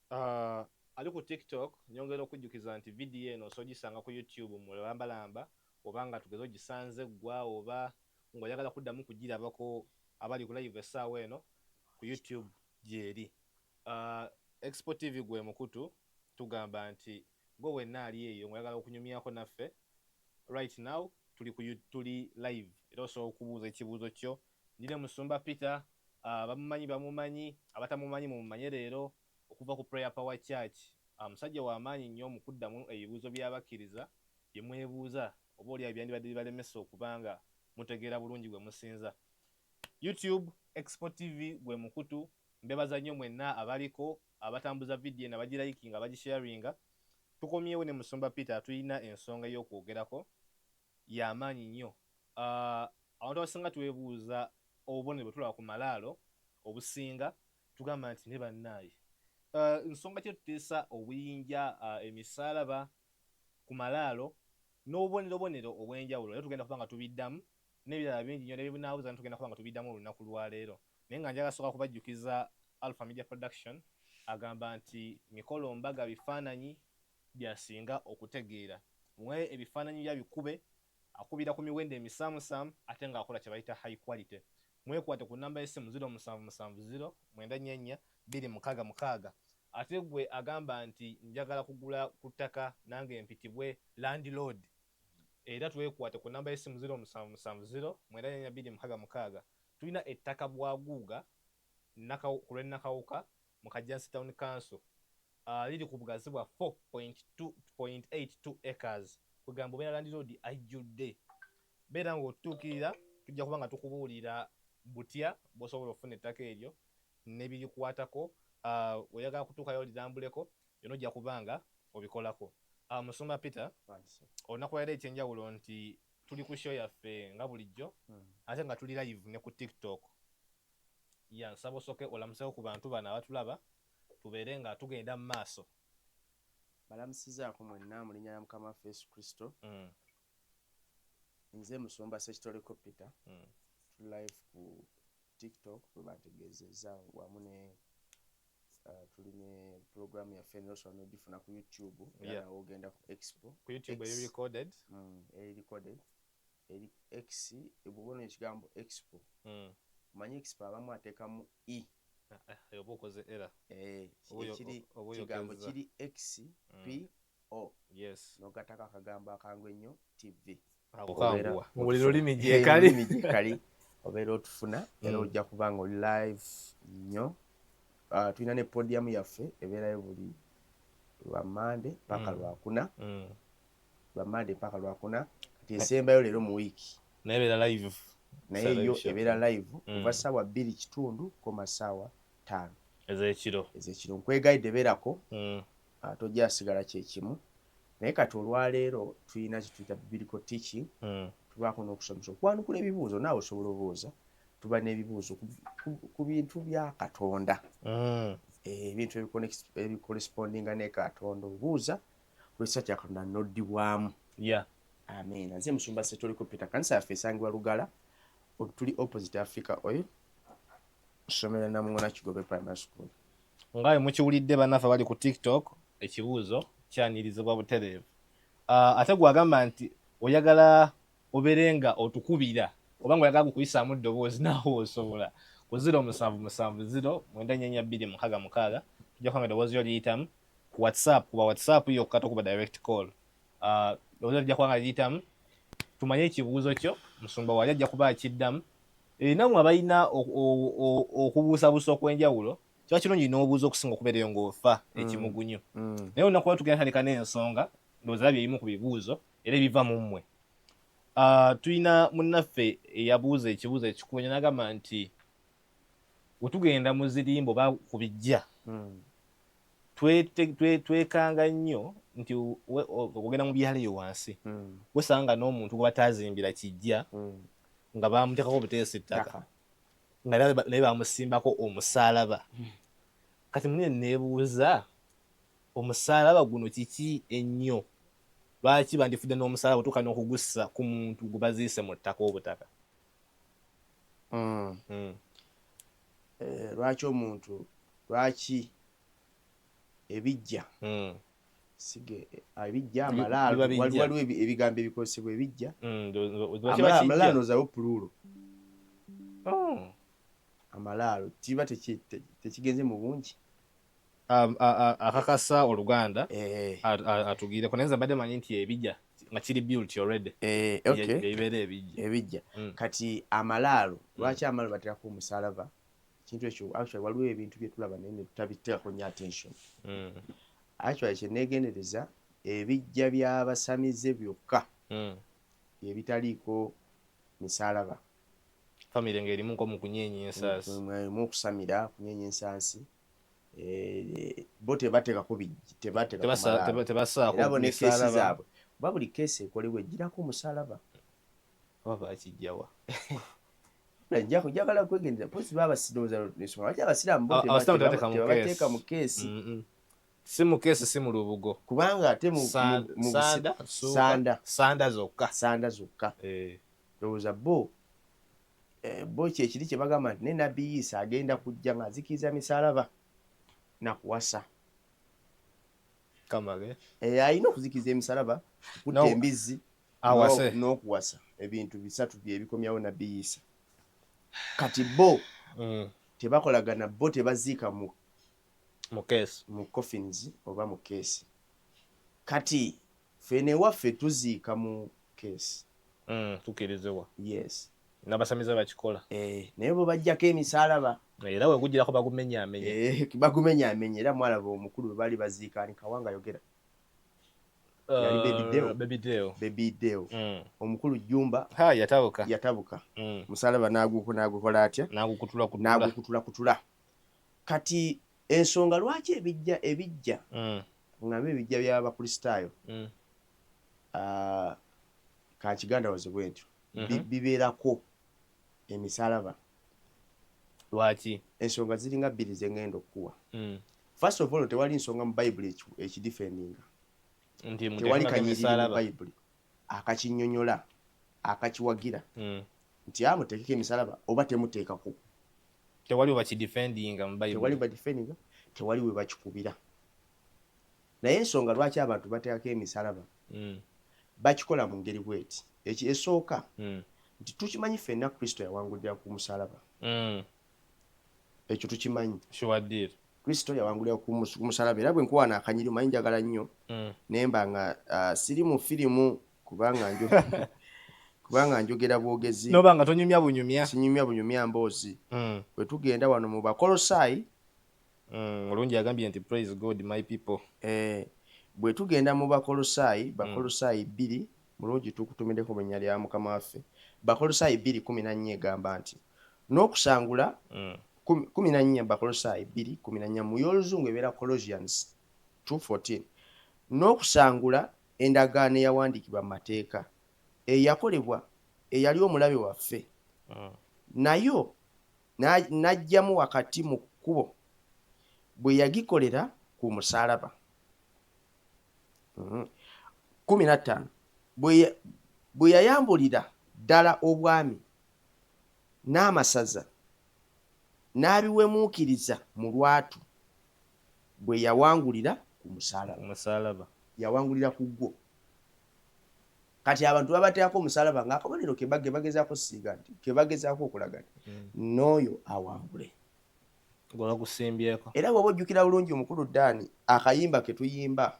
Ali ku TikTok nyongera okujjukiza nti vidiyo eno osogisanga ku YouTube mu lambalamba oba nga tugeze ogisanze gwa oba ng'oyagala kuddamu kugirabako abali ku live essaawa eno ku YouTube gyeri. Expo TV gwe mukutu tugamba nti gwe wenna ali eyo ng'oyagala okunyumyako naffe right now tuli live era osobola okubuuza ekibuuzo kyo. Ndine Musumba Peter, bamumanyi bamumanyi, abatamumanyi mumumanye leero okuva ku Prayer Power Church. Musajja w'amaanyi nnyo mu kuddamu ebibuuzo by'abakkiriza bye mwebuuza oba oli byandibadde bibalemesa okubanga mutegeera bulungi gwe musinza. YouTube Expo TV gwe mukutu. Mbebaza nnyo mwenna abaliko abatambuza vidiyo eno abagirayikinga abagisharinga. Tukomyewo ne Musumba Peter tulina ensonga y'okwogerako y'amaanyi nnyo. Abantu abasinga twebuuza obubonero bwe tulaba ku malaalo obusinga tugamba nti ne bannaaye ensonga kye tuteesa obuyinja emisaalaba ku malaalo n'obubonero obw'enjawulo era tugenda kuba nga tubiddamu n'ebirala bingi nnyo nebinaabuuza tugenda kuba nga tubiddamu olunaku lwa leero. Naye nga njagala sooka kubajjukiza Alpha Media Production agamba nti mikolo mbaga bifaananyi byasinga okutegeera. Mwe ebifaananyi bya bikube akubira ku miwendo emisaamusaamu ate ng'akola kye bayita high quality. Mwekwate ku nnamba y'essimu 0770 944 266. Ate gwe agamba nti njagala kugula ku ttaka nange mpitibwe landlord era twekwate ku nnamba y'essimu 0770 944 266. Tulina ettaka Bwaguuga ku lw'Nakawuka mu Kajansi Town Council liri ku bugazi bwa 4.82 acres. Kugamba obeera landlord ajjudde. Beera ng'otutuukirira tujja kuba nga tukubuulira butya bw'osobola okufuna ettaka eryo n'ebirikwatako. Oyagala kutuukayo olirambuleko byonna ojja kuba nga obikolako. Musumba Peter, olunaku lwa leero ekyenjawulo nti tuli ku show yaffe nga bulijjo ate nga tuli live ne ku TikTok. Nsaba osooke olamuseeko ku bantu bano abatulaba tubeere nga tugenda mu maaso. Balamusizaako mwenna mu linnya lya Mukama waffe Yesu Kristo. Nze Musumba Sekitoleko Peter. Tuli live ku TikTok bwe bategeezezza wamu ne tuli ne programu yaffe n'osobola n'ogifuna ku YouTube era nawe ogenda ku Expo. Ku YouTube eri recorded. Eri recorded. Eri X ebubona ekigambo Expo. Manyi Expo abamu ateekamu E. Oba okoze era. Ekigambo kiri XPO. Yes. N'ogatako akagambo akangu ennyo TV. Mu buli lulimi gyekali obeera otufuna era ojja kuba nga oli live nnyo. Tulina ne podium yaffe ebeerayo buli lwa Monday paka lwakuna. Lwa Monday paka lwakuna kati esembayo leero mu wiiki nebeera live. Naye yo ebeera live kuva ssaawa 2:00 koma ssaawa 5 ez'ekiro. Nkwegayidde beerako tojja asigala kyekimu. Naye kati olwaleero tulina kituyita biblical teaching. Tubaako n'okusomesa okwanukula ebibuuzo naawe osobola obuuza. Tuba n'ebibuuzo ku bintu bya Katonda. Ebintu ebikorespondinga ne Katonda obuuza kulw'ekisa kya Katonda n'oddibwamu. Amen. Nze Musumba Sekitoleko Peter. Kanisa yaffe esangibwa Lugala. Tuli opposite Africa Oil. Ssomero Namuŋŋona Kigobe Primary School. Nga mukiwulidde bannaffe bali ku TikTok ekibuuzo kyanirizibwa butereevu. Ate gwagamba nti oyagala obeere nga otukubira oba nga oyagala kukuyisaamu ddoboozi naawe osobola ku 0770 944 tujja kuba nga eddoboozi lyo liyitamu ku WhatsApp. Kuba WhatsApp yokka tokuba direct call. Eddoboozi lijja kuba nga liyitamu tumanye ekibuuzo kyo Musumba wali ajja kuba akiddamu. Nammwe abalina okubuusabuusa okw'enjawulo kiba kirungi n'obuuza okusinga okubeerayo ng'ofa ekimugunyu. Naye olunaku lwa tugenda tandika n'ensonga ndowooza byebimu ku bibuuzo era ebiva mu mmwe. Tulina munnaffe eyabuuza ekibuuzo ekikunya n'agamba nti bwe tugenda mu zirimba oba ku bijja twekanga nnyo nti ogenda mu byalo eyo wansi wesanga n'omuntu gwe bataazimbira kijja nga bamuteekako obuteesi ttaka nga naye bamusimbako omusaalaba. Kati munne neebuuza omusaalaba guno kiki ennyo? Lwaki bandifudde n'omusaalaba otuuka n'okugussa ku muntu gwe baziise mu ttaka obutaka? Lwaki omuntu lwaki ebijja ebijja amalaalo waliwo ebigambo ebikozesebwa ebijja amalaalo nozaawo pululo amalaalo kiba tekigenze mu bungi akakasa oluganda atugireko naye nze mbadde manyi nti ebijja nga kiri built already ebibeera ebijja kati amalaalo lwaki amalaalo bateekako omusalaba kintu ekyo actually waliwo ebintu bye tulaba naye tutabiteekako nnyo attention actually kyeneegendereza ebijja by'abasamize byokka ebitaliiko misalaba famire ng'erimu nko mu kunyeenya ensaasi mu okusamira kunyeenya ensaasi bo tebateekako tebasaako nekeesi zaabwe oba buli keesi ekolebwa ejjirako omusalaba oba bakijjawa njagala kwegendera posi babasiroza ensonga lwaki abasiraamu bo tebateeka mu keesi si mu keesi si mu lubugo kubanga ate sanda zokka lowooza bo kyekiri kye bagamba nti ne nabbi Isa agenda kujja ng'azikiriza misalaba nakuwasa alina okuzikiriza emisalaba kutta embizzi n'okuwasa ebintu bisatu byebikomyawo nabbi Isa kati bo tebakolagana bo tebaziika mu coffins oba mu keesi kati fene waffe tuziika mu keesi tukirizibwa yes n'abasamize bakikola naye bo bajjako emisalaba era wegugirako bagumenyaamenye era mwalaba omukulu bwe baali baziika ni Kawanga yogera yali Baby Deo omukulu Jumba yatabuka musalaba n'agukola atya n'agukutula kati ensonga lwaki ebijja ngambe ebijja by'abakristaayo kankiganda bwentyo bibeerako emisalaba lwaki ensonga ziringa bbiri ze ngenda okuwa first of all tewali nsonga mu Bayibuli ekidifendinga tewali kanyiriri mu Bayibuli akakinyonyola akakiwagira nti muteekeko emisalaba oba temuteekako tewali bakidifendinga mu Bayibuli tewali we bakikubira naye ensonga lwaki abantu bateekako emisalaba bakikola mu ngeri bweti esooka nti tukimanyi ffenna Kristo yawangulira ku musalaba ekyo tukimanyi Kristo yawangulira ku musalaba era bwe nkuwaana akanyiri manyi njagala nnyo naye mba nga siri mu firimu kubanga njogera bwogezi noba nga tonyumya bunyumya sinyumya bunyumya mboozi bwe tugenda wano mu Bakolosaayi olungi yagambye nti praise God my people bwe tugenda mu Bakolosaayi 2 mulungi tukutumideko mu nnya lya Mukama waffe Bakolosaayi 2:14 egamba nti n'okusangula 14 Bakolosaayi 2:14 mu y'oluzungu ebeera Colossians 2:14 n'okusangula endagaano eyawandiikibwa mu mateeka eyakolebwa eyali omulabe waffe nayo n'ajjamu wakati mu kkubo bwe yagikolera ku musalaba 15 bwe yayambulira ddala obwami n'amasaza n'abiwemuukiriza mu lwatu bwe yawangulira ku musalaba yawangulira ku gwo kati abantu babateekako omusalaba ng'akabonero ke bagezaako siga nti ke bagezaako okulaga nti n'oyo awangule era bw'oba ojjukira bulungi omukulu Ddaani akayimba ke tuyimba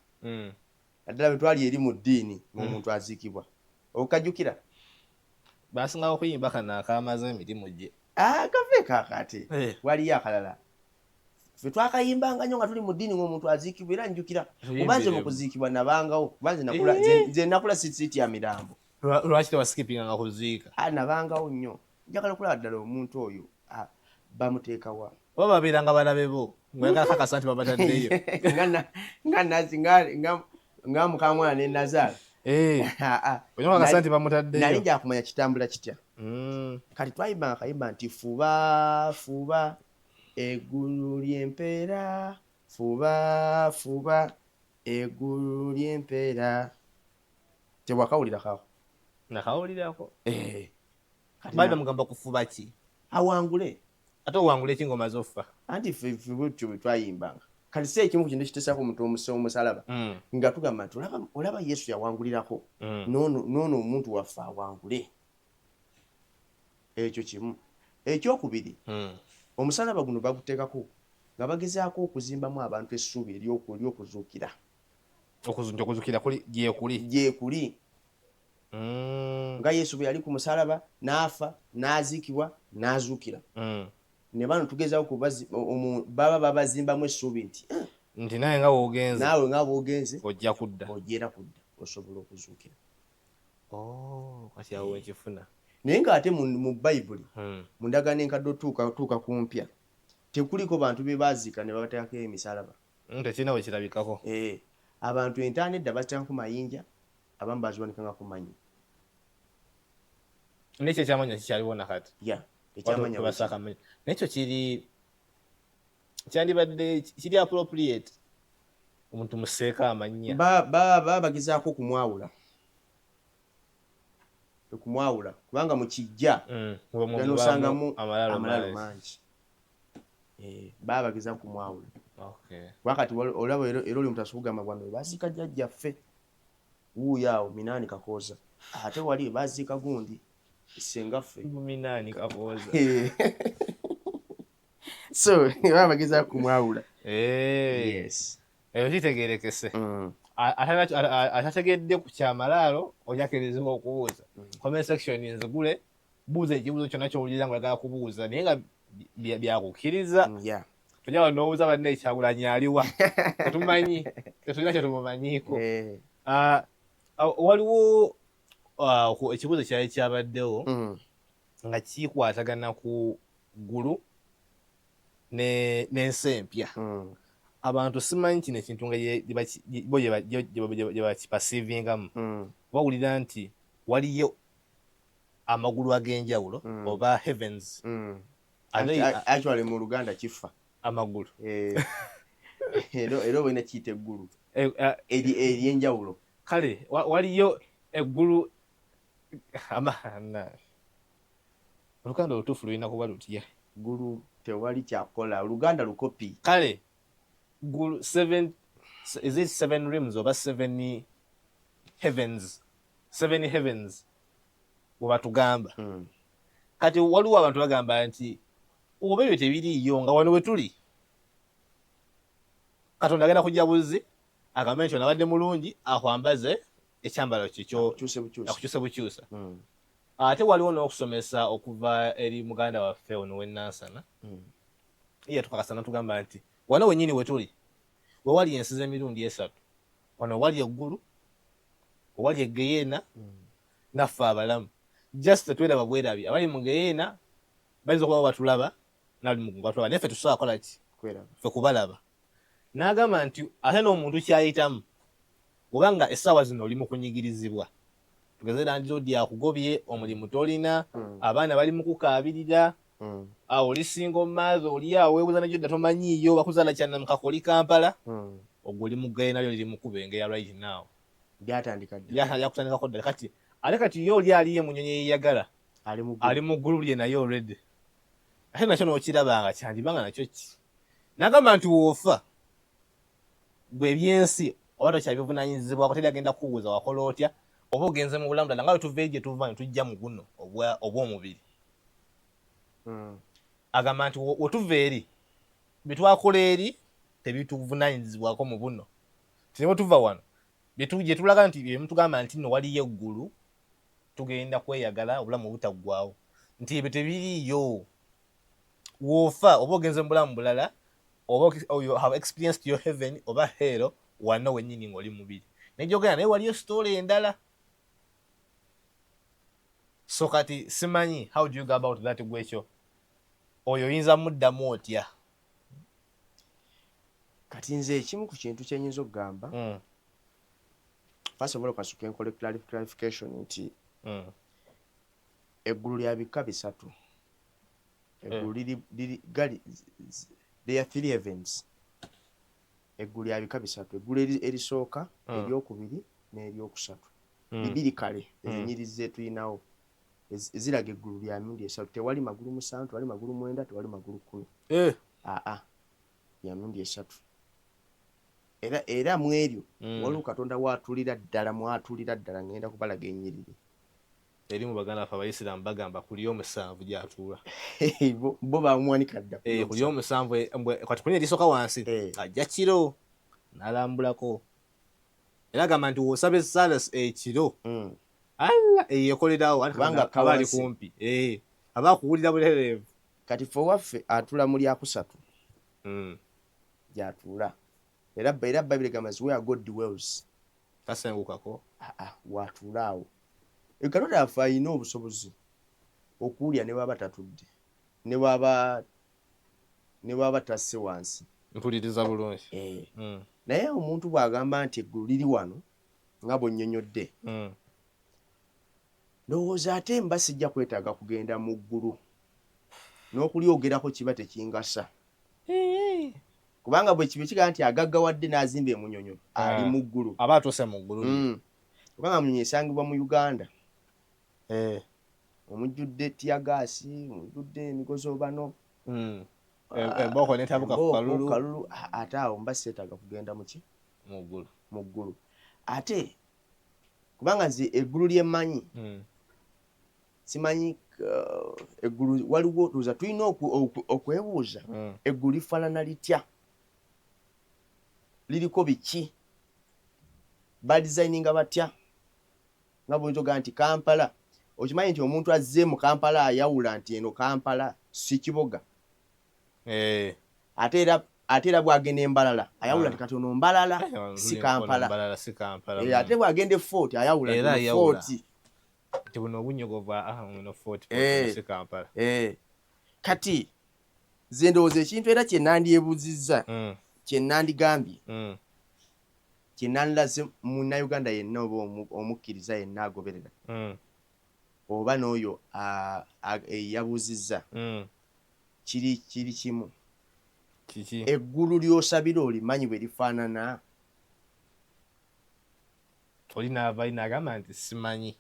naddala bwe twali eri mu ddiini ng'omuntu aziikibwa okajjukira basingawo okuyimba kano akaamaze emirimu gye kave kaakate waliyo akalala ffe twakayimbanga nnyo nga tuli mu ddiini ng'omuntu aziikibwa era njukira kuba nze mu kuziikibwa nabangawo kuba nze nakula siiti ya mirambo lwaki tewasikipinganga kuziika nabangawo nnyo njagala okulaba ddala omuntu oyo bamuteekawa oba babeeranga balabe bo ngakakasa nti babataddeyo nga mukamwana ne Nazaala nali njakumanya kitambula kitya kati twayimbanga akayimba nti fuba fuba eggulu ly'empeera fuba fuba eggulu ly'empeera tewakawulirako nakawulirako bali bamugamba kufuba ki awangule ate owangule ekingoma zoffa anti ffe bwetyo bwe twayimbanga kati si ekimu ku kintu ekiteesako omuntu omusalaba nga tugamba nti olaba Yesu yawangulirako n'ono omuntu waffe awangule. Ekyo kimu. Ekyokubiri, omusalaba guno baguteekako nga bagezaako okuzimbamu abantu essuubi ery'okuzuukira. Okuzuukira gyekuli. Nga Yesu bwe yali ku musalaba n'afa n'aziikibwa n'azuukira. Ne bano tugezaako baba babazimbamu essuubi nti naawe nga bw'ogenze ojja kudda osobola okuzuukira. Kati awo ekifuna. Naye ng'ate mu Bayibuli mu ndagaano enkadde otuuka ku mpya tekuliko bantu be baaziika ne babateekako emisalaba. Tekirina bwe kirabikako. Abantu entaano edda baziteekako mayinja, abamu baziwanikanga ku mannya. N'ekyo ekyamanya kikyaliwo nakati. Ekyamanya n'ekyo kyandibadde kiri appropriate omuntu museeko amannya. Bagezaako okumwawula kubanga mu kijja nosangamu amalalo mangi. Bagezaako okumwawula. Wakati olaba era oli omuntu asukugamba bwano baziika jjajjaffe wuuyo awo Minaani Kakooza, ate wali baziika gundi Sengaffe Minaani Kakooza. So bagezaako kumwawula. Eyo kitegeerekese. Atategedde ku kyamalaalo ojakirizibwa okubuuza. Comment section nzigule buuza ekibuuzo kyonna ky'owulira ng'oyagala kubuuza naye nga byakukkiriza. Tojja wano n'obuuza banne Kyagulanyi aliwa tetumanyi, tetulina kye tumumanyiiko. Waliwo ekibuuzo kyali kyabaddewo nga kikwatagana ku ggulu n'ensi empya. Abantu simanyi kino ekintu nga bo gye bakipasiivingamu. Bawulira nti waliyo amagulu ag'enjawulo oba heavens. Actually mu Luganda kifa amagulu. Era olina kiyita eggulu ery'enjawulo. Kale waliyo eggulu Oluganda olutuufu lulina kuba lutya? Ggulu tewali kyakola. Oluganda lukopi. Kale ggulu is it 7 rims oba 7 heavens? 7 heavens bwe batugamba. Kati waliwo abantu bagamba nti oba ebyo tebiriiyo nga wano we tuli Katonda agenda kujja buzzi agambe nti onabadde mulungi akwambaze ekyambalo kikyo akukyuse bukyusa. Ate waliwo n'okusomesa okuva eri muganda waffe ono w'Enansana ye tukakasa n'atugamba nti wano wennyini we tuli we wali ensi z'emirundi 3, wano wali eggulu, wali egeyeena naffe abalamu. Just tetweraba bwerabi abali mu geyeena bayinza okuba batulaba n'ali mu ggulu batulaba naye ffe tusobola kukola ki? Ffe kubalaba. N'agamba nti ate n'omuntu kyayitamu kubanga essaawa zino oli mu kunyigirizibwa. Tugeze landlord akugobye, omulimu tolina, abaana bali mu kukaabirira, oli single mother oli awo weebuuza n'egyo dda tomanyiiyo bakuzaala kyana mu Kakoli Kampala, ogwo oli mu ggeyeena lyo liri mu kubengeya right now. Lyakutandikako ddala kati ate kati ye oli aliye mu nnyonyi yeeyagala ali mu ggulu lye naye already. Ate nakyo n'okiraba nga kyandibanga nakyo ki? N'agamba nti woofa gwe ebyensi oba tokyabivunaanyizibwako teri agenda kukubuuza wakola otya oba ogenze mu bulamu ddala nga bwe tuva eri gye tuva ne tujja mu guno obw'omubiri. Agamba nti we tuva eri bye twakola eri tebituvunaanyizibwako mu buno. Ti ne bwe tuva wano gye tulaga nti bye mutugamba nti nno waliyo eggulu tugenda kweyagala obulamu butaggwaawo nti ebyo tebiriiyo. Woofa oba ogenze mu bulamu bulala oba you have experienced your heaven oba hell wano wennyini ng'oli mubiri. Nejjogera naye waliyo story endala. So kati simanyi how do you go about that gwekyo oyo oyinza muddamu otya? Kati nze ekimu ku kintu kye nnyinza okugamba first of all kasuke nkole clarification nti eggulu lya bika bisatu. Eggulu liri gali there are 3 heavens. Eggulu lya bika bisatu. Eggulu erisooka, eryokubiri n'eryokusatu. Bibiri kale ezinyirizi ze tulinawo eziraga eggulu lya mirundi 3. Tewali magulu 7, tewali magulu 9, tewali magulu 10. Ya mirundi 3. era mu eryo waliwo Katonda waatulira ddala mwatulira ddala ngenda kubalaga ennyiriri eri mu baganda baffe abayisiraamu bagamba kuli omusanvu gyatuula bo bamuwanika dda kuli omusanvu kati kunya erisooka wansi ajja kiro n'alambulako era agamba nti w'osaba essaala ekiro eyekolerawo aba ali kumpi aba akuwulira bulereevu kati ffe waffe atula mu lyakusatu gyatuula era Bayibuli egamba where God dwells tasengukako waatuula awo Katonda affe alina obusobozi okuwulira ne bwaba tatudde ne bwaba tasse wansi mpuliriza bulungi naye omuntu bw'agamba nti eggulu liri wano nga bw'onnyonnyodde ndowooza ate mba sijja kwetaaga kugenda mu ggulu n'okulyogerako kiba tekingasa kubanga bwe kiba kigaa nti agaggawadde n'azimba emunyonyo ali mu ggulu aba atuuse mu ggulu kubanga munyonyo esangibwa mu Uganda omujjudde tiyagaasi omujjudde emigozoobano embooko netabuka ku kalulu ate awo mba seetaaga kugenda muki mu ggulu ate kubanga nze eggulu lyemmanyi simanyi eggulu waliwo tuza tulina okwebuuza eggulu lifaanana litya liriko biki badizayininga batya nga bwentogera nti Kampala okimanyi nti omuntu azze mu Kampala ayawula nti eno Kampala si kibuga ate era bw'agenda Mbalala ayawula nti kati ono Mbalala si Kampala ate bw'agenda e Fort ayawula nti Fort nti buno obunyogovu ono Fort si Kampala kati nze ndowooza ekintu era kye nandyebuuzizza kye nandigambye kye nandilaze munnayuganda yenna oba omukkiriza yenna agoberera oba n'oyo yabuuzizza kiri kimu eggulu ly'osabira olimanyi bwe lifaanana olinaavaina agamba nti simanyi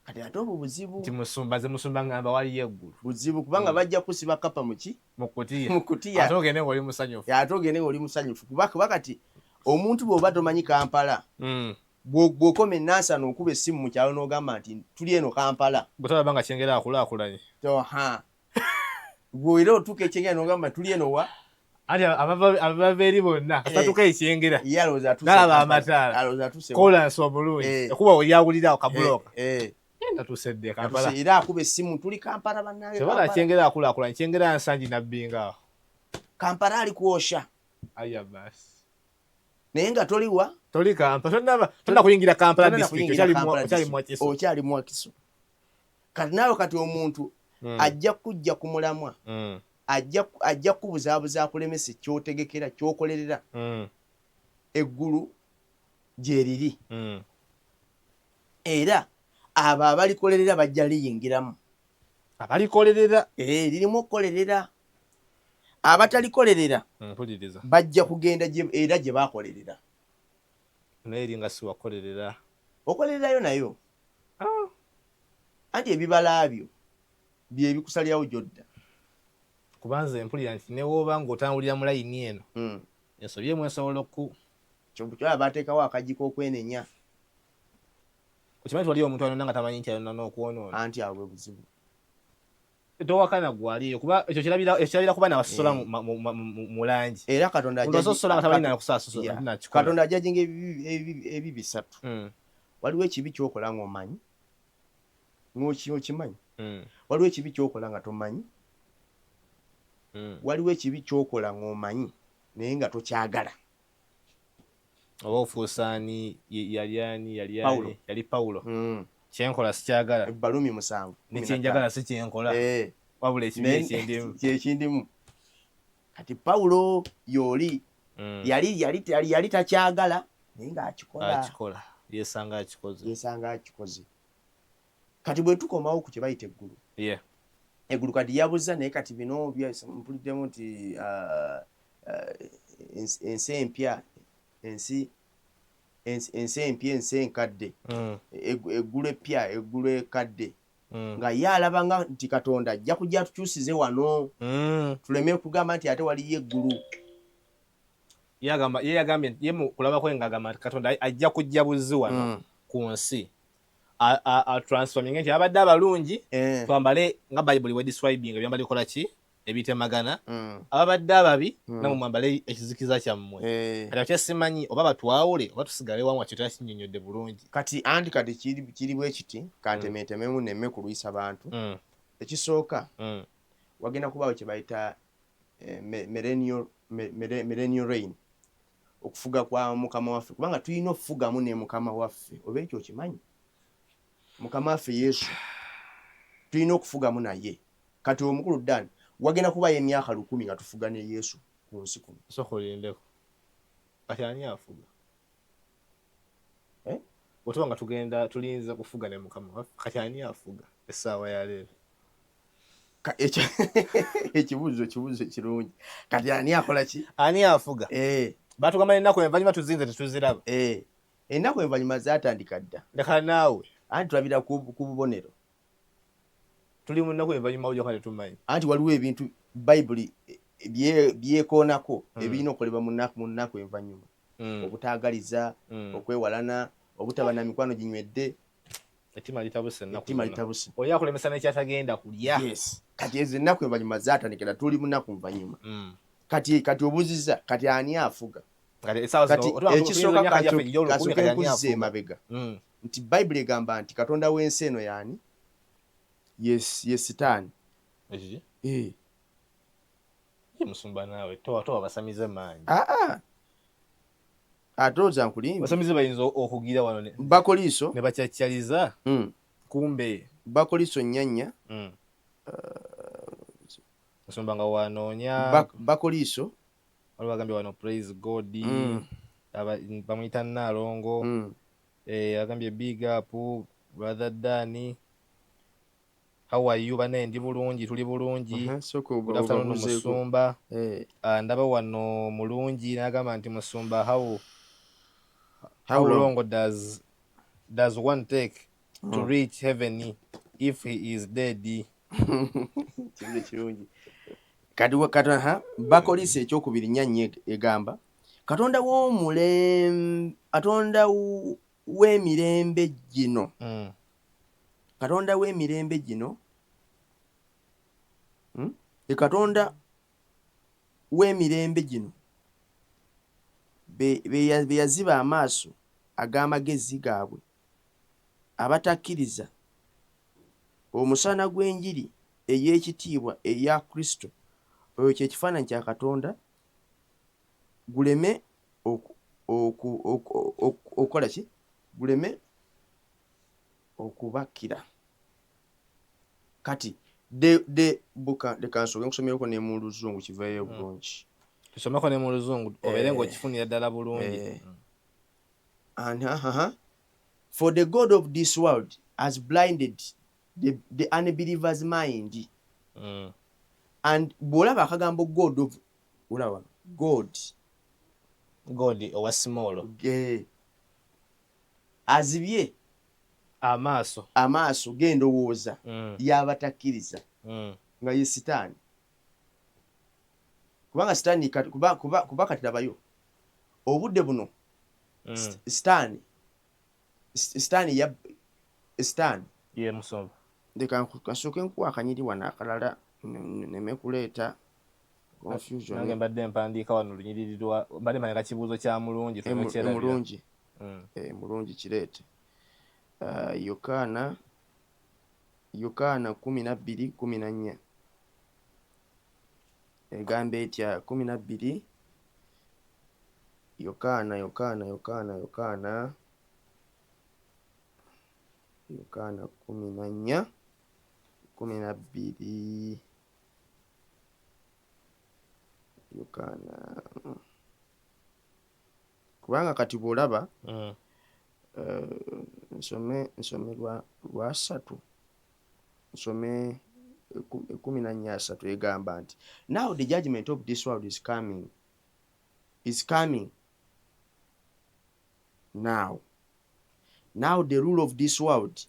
kati ate obwo buzibu nti musumba ngamba waliyo eggulu buzibu kubanga bajja kusiba kapa muki mu kutiya ate ogende ng'oli musanyufu ate ogende ng'oli musanyufu kuba kati omuntu bw'oba tomanyi Kampala bw'okoma ennansana okuba essimu mu kyalo n'ogamba nti tuli eno Kampala bwe tolaba nga Kyengera akulaakulanye bw'era otuuka ekyengera n'ogamba tuli eno wa ati abava eri bonna batuuka ekyengera nalaba amataala kolansi omulungi ekuba olyawulirawo kabulooka natuusedde Kampala era akuba essimu tuli Kampala bannange tebala Kyengera akulaakulanye Kyengera nsangi nabbingaawo Kampala ali kwosha aya basi naye nga toliwa toli Kampala tonna kuyingira Kampala district okyali mu Wakiso kati naawe kati omuntu ajja kujja ku mulamwa ajja kubuzaabuza akulemesa kyotegekera kyokolerera eggulu gye riri era abo abalikolerera bajja liyingiramu abalikolerera lirimu okukolerera abatalikolerera bajja kugenda era gye bakolerera naye eri nga siwakolerera okolererayo nayo anti ebibala byo bye bikusalirawo gyodda kubanza empulira nti newoba ng'otambulira mu layini eno ensobyemu esobola kyobutwala bateekawo akagi k'okwenenya okimanyi twaliyo omuntu alina nga tamanyi nti alina n'okwonoona anti awo bwe buzibu towakana gwaliyo kuba ekyo kirabira kuba nabasosola mu langi era Katonda ajajinga ebi bisatu waliwo ekibi kyokola ng'omanyi okimanyi waliwo ekibi kyokola nga tomanyi waliwo ekibi kyokola ng'omanyi naye nga tokyagala oba ofuusaani yali Pawulo kyenkola sikyagala Balumi 7 nekyenjagala si kyenkola wabula ekibi ekyendimu kati Pawulo yooli yali takyagala naye ng'akikola yesanga akikoze kati bwe tukomawo ku kye bayita eggulu eggulu kati yabuza naye kati bino mpuliddemu nti ensi empya ensi empya ensi enkadde eggulu epya eggulu ekadde nga ye alaba nti Katonda ajja kujja tukyusize wano tuleme kugamba nti ate waliyo eggulu yagambye ye mu kulaba kwe ngagamba Katonda ajja kujja buzzi wano ku nsi transforming nti abadde abalungi twambale nga Bible we describing ebyambali kola ki ebitemagana ababadde ababi namwe mwambale ekizikiza kyammwe kati kyesimanyi oba batwawule oba tusigale wamu akyo takinnyonnyodde bulungi kati kiri bwe kiti kantemetememu nemme kulwisa abantu ekisooka wagenda kubaawo kye bayita millennial reign okufuga kwa mukama waffe kubanga tulina okufugamu ne mukama waffe oba ekyo kimanyi mukama waffe Yesu tulina okufugamu naye kati omukulu ddani wagenda kubayo emyaka 10 nga tufuga ne Yesu ku nsi kuno sokolindeko kati ani afuga otuba nga tugenda tulinza kufuga ne mukama waffe kati ani afuga essaawa ya leero ekibuuzo kirungi kati ani akola ki ani afuga batugamba ennaku envanyuma tuzinze tetuziraba ennaku envanyuma zatandika dda leka naawe anti tulabira ku bubonero tuli mu nnaku envanyuma ojja kale tumanyi anti waliwo ebintu Bayibuli byekoonako ebirina okolebwa mu nnaku envanyuma obutaagaliza okwewalana obutaba na mikwano ginywedde ettima litabuse oyo akulemesa nekyatagenda kulya kati ezo ennaku envanyuma zatandikira tuli mu nnaku envanyuma kati obuziza kati ani afuga ekisooka kasooka nkuzza emabega nti Bayibuli egamba nti Katonda w'ensi eno yaani ye Sitaani musumba naawe towa basamize maanyi atoza nkulimba basamize bayinza okugira wano bakoliiso ne bakyakyaliza kumbe bakoliiso nnyanya musumba nga wanoonya bakoliiso waliwo bagambye wano praise God bamuyita Naalongo agambye big up brother Dani how are you bane ndi bulungi tuli bulungi good afternoon musumba ndaba wano mulungi nagamba nti musumba how long does one take to reach heaven if he is dead kirungi kadiwa Katonda bakoliise ekyokubiri nnyanyi egamba Katonda w'emirembe gino Katonda w'emirembe gino Katonda w'emirembe gino be yaziba amaaso ag'amagezi gaabwe abatakkiriza omusana gw'enjiri ey'ekitiibwa eya Kristo oyo kye kifaananyi kya Katonda guleme okukola ki guleme okubakira kati de kansoke nkusomereko ne mu Luzungu kivayo bulungi tusomeko ne mu Luzungu obeere ng'okifunira ddala bulungi for the God of this world has blinded the unbeliever's mind and bw'olaba akagambo God of ulaba God owa small azibye amaaso g'endowooza y'abatakkiriza nga ye Sitaani kubanga Sitaani kuba kati labayo obudde buno Sitaani ye musomba ndeka kasooke nkuwa akanyiri wano akalala neme kuleeta confusion nange mbadde mpandiika wano lunyiririrwa mbadde manya kibuuzo kya mulungi mulungi kireete Yokaana 12:14 egamba etya 12 Yokaana 14 12 Yokaana kubanga kati bw'olaba nsome lwasatu nsome 14:3 egamba nti now the judgment of this world is coming now the rule of this world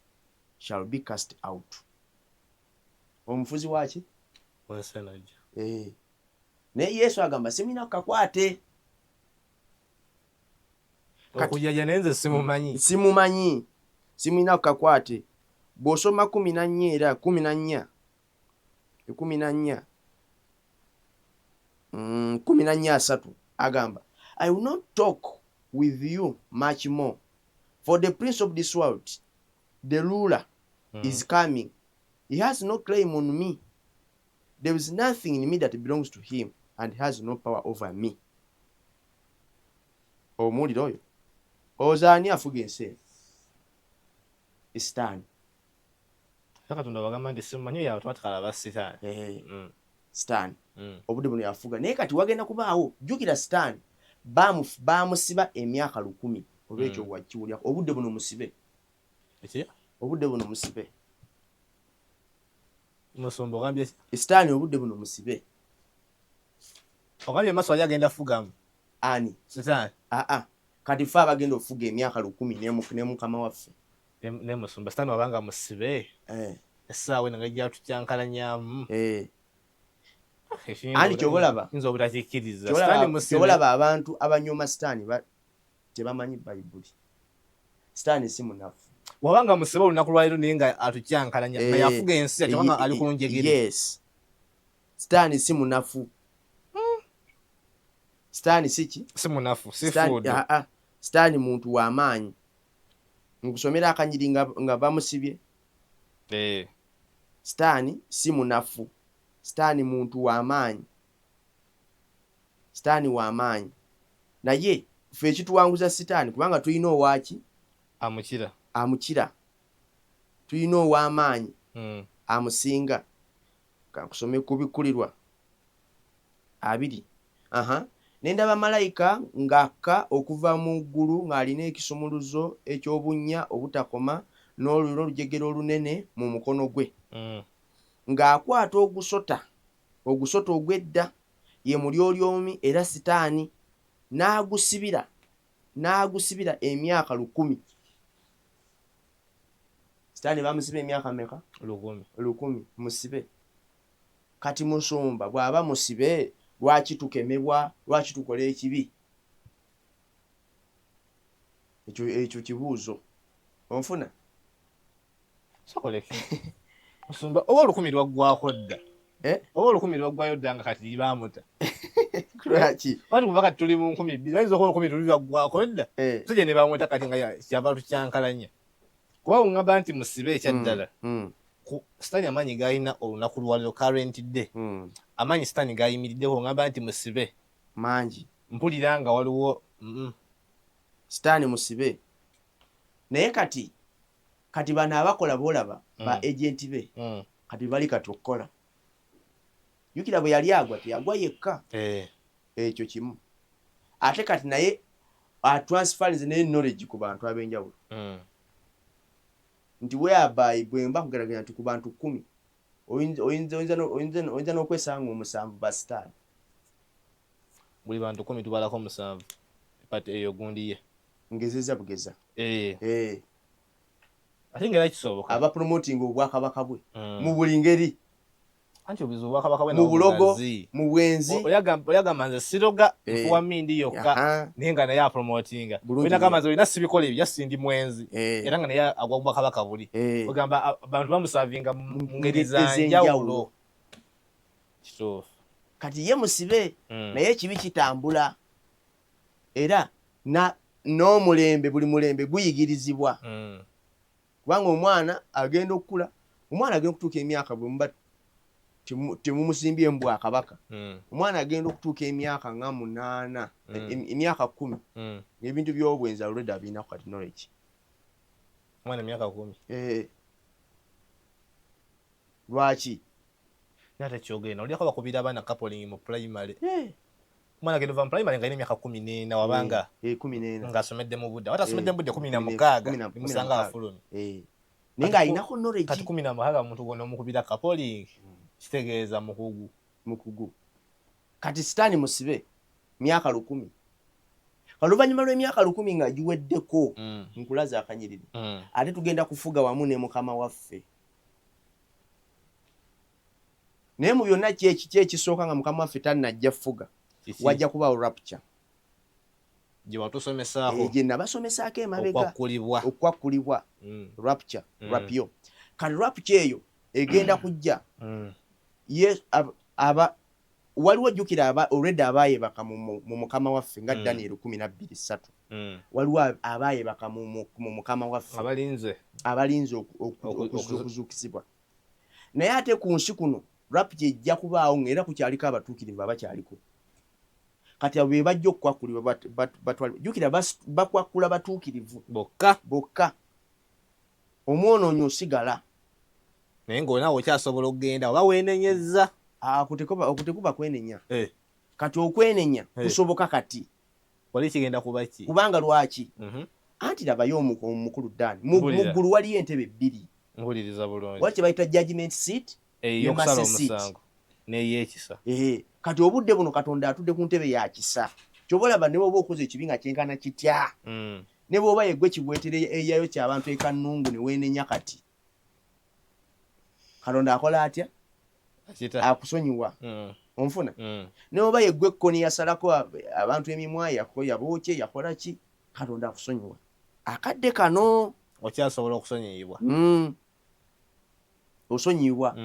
shall be cast out omufuzi waki wensenaja naye Yesu agamba semina kakwate okujaja nenze simumanyi simulina kukakwate bw'osoma 14 era 14 3 agamba I will not talk with you much more for the prince of this world the ruler is coming. He has no claim on me. There is nothing in me that belongs to him and has no power over me. Omuwulire oyo ozaani afuga ensi Sitaani. Katonda bagamba nti simumanyi yawe tumatikala Sitaani. Sitaani obudde buno yafuga naye kati wagenda kubaawo jjukira Sitaani baamusiba emyaka 10 olwekyo wakiwulyako obudde buno musibe. Obudde buno musibe. Musumba ogambye Sitaani obudde buno musibe. Ogambye maso ali agenda fugamu. Ani? Sitaani. Kati ffe abagenda okufuga emyaka 10 ne mukama waffe. Ne musumba Sitaani wabanga musibe. Essaawa eno ngajja tucyankalanyamu. Ani kyobolaba? Nzo obutakikkiriza. Sitaani musibe. Kyobolaba abantu abanyooma Sitaani tebamanyi Bayibuli. Sitaani si munafu. Wabanga musibe olunaku lwaliro naye nga atucyankalanya nga yafuga ensi atewanga ali ku njegere. Yes. Sitaani si munafu. Sitaani siki? Si munafu, si fudu. Sitaani muntu w'amaanyi. Nkusomera akanyiri nga bamusibye. Sitaani si munafu. Sitaani muntu w'amaanyi. Sitaani w'amaanyi. Naye ffe ekituwanguza Sitaani kubanga tulina owaki? Amukira. Tulina ow'amaanyi. Amusinga. Kankusome ku Bikkulirwa 2. Nendaba malayika ng'akka okuva mu ggulu ng'alina ekisumuluzo eky'obunnya obutakoma n'oluliro olujegere olunene mu mukono gwe. Ng'akwata ogusota ogw'edda ye mulyolyomi era Sitaani n'agusibira emyaka 10. Sitaani bamusiba emyaka meka? 10 musibe. Kati musumba bw'aba musibe lwaki tukemebwa, lwaki tukola ekibi? Ekyo kibuuzo onfuna. Sokoleke musumba oba 10 lwaggwako dda. Oba 10 lwaggwayo dda nga kati bamuta. Lwaki? Wati kuva kati tuli mu 12 bayinza okuba 10 lwaggwako dda. Tujje ne bamuta kati nga kyava tukyankalanya. Kuba ngamba nti musibe ekyaddala. Sitaani amaanyi g'alina olunaku lwaliro current day. Amaanyi Sitaani g'ayimiriddeho ngamba nti musibe mangi. Mpulira nga waliwo Sitaani musibe. Naye kati bano abakola boolaba ba agenti be kati bali kati okukola. Jjukira bwe yali agwa teyagwa yekka. Ekyo kimu. Ate kati naye atransferinze ne knowledge ku bantu ab'enjawulo. Nti whereby bwe mba kugeraganya nti ku bantu 10 oyinza n'okwesanga 7 ba Sitaani. Buli bantu 10 tubalako 7 pati eyo gundi ye ngezeza bugeza. Ate ngera kisoboka aba promoting obwakabaka bwe mu buli ngeri. Anti obizu obwakabaka bwe mu bulogo mu bwenzi oyagamba nze siroga nfuwa mindi yokka naye nga naye apromotinga. Olina gamba nze olina sibikola ebyo jasindi mwenzi era nga naye agwa obwakabaka buli. Ogamba abantu bamusavinga mu ngeri zanjawulo. Kituufu. Kati ye musibe naye ekibi kitambula era n'omulembe buli mulembe guyigirizibwa. Kubanga omwana agenda okukula, omwana agenda okutuuka emyaka bwe muba temumusimbye mbwa kabaka. Omwana agenda okutuuka emyaka nga 8 emyaka 10 ebintu by'obwenzi already abina kati knowledge. Omwana emyaka 10. Lwaki? Nate kyogenda oli akaba kubira abaana coupling mu primary. Omwana agenda va mu primary nga ine emyaka 14 wabanga 14 ng'asomedde mu budde. Watasomedde mu budde 16 musanga afulumi. Nenga ayinako knowledge. Kati 16 omuntu gonna omukubira coupling kitegeeza mukugu. Kati Sitaani musibe myaka 10. Oluvannyuma lw'emyaka 10 nga giweddeko nkulaza akanyiriri. Ate tugenda kufuga wamu ne mukama waffe. Naye mu byonna ki ekisooka nga mukama waffe tannajja fuga wajja kubaawo rapture. gye watusomesako gye nabasomesako emabega okwakulibwa rapture rapio kati rapture eyo egenda kujja waliwo jjukira already abaayebaka mu mukama waffe nga Daniel 12:3 waliwo abaayebaka mu mukama waffe abalinze okuzuukizibwa naye ate ku nsi kuno rapture ejja kubaawo ng'era kukyaliko abatuukirivu abakyaliko kati abo be bajja okukwakulibwa jjukira bakwakula batuukirivu bokka omwonoonyi osigala naye ng'onaawe okyasobola okugenda oba weenenyezza okutekuba kwenenya kati okwenenya kusoboka kati wali kigenda kuba ki kubanga lwaki anti labayo omukulu Dani mu ggulu waliyo entebe 2 mpuliriza bulungi waki bayita judgment seat ey'okusala omusango n'ey'ekisa kati obudde buno Katonda atudde ku ntebe ya kisa kyobalaba ne bwoba okoze ekibi nga kyenkana kitya ne bwoba yeggwe kibwetere eyayo ky'abantu ekannungu ne weenenya kati Katonda akola atya akusonyiwa onfuna ne bwoba yeggwe ekkoni yasalako abantu emimwa yabookye yakola ki Katonda akusonyiwa akadde kano okyasobola okusonyiyibwa osonyiibwa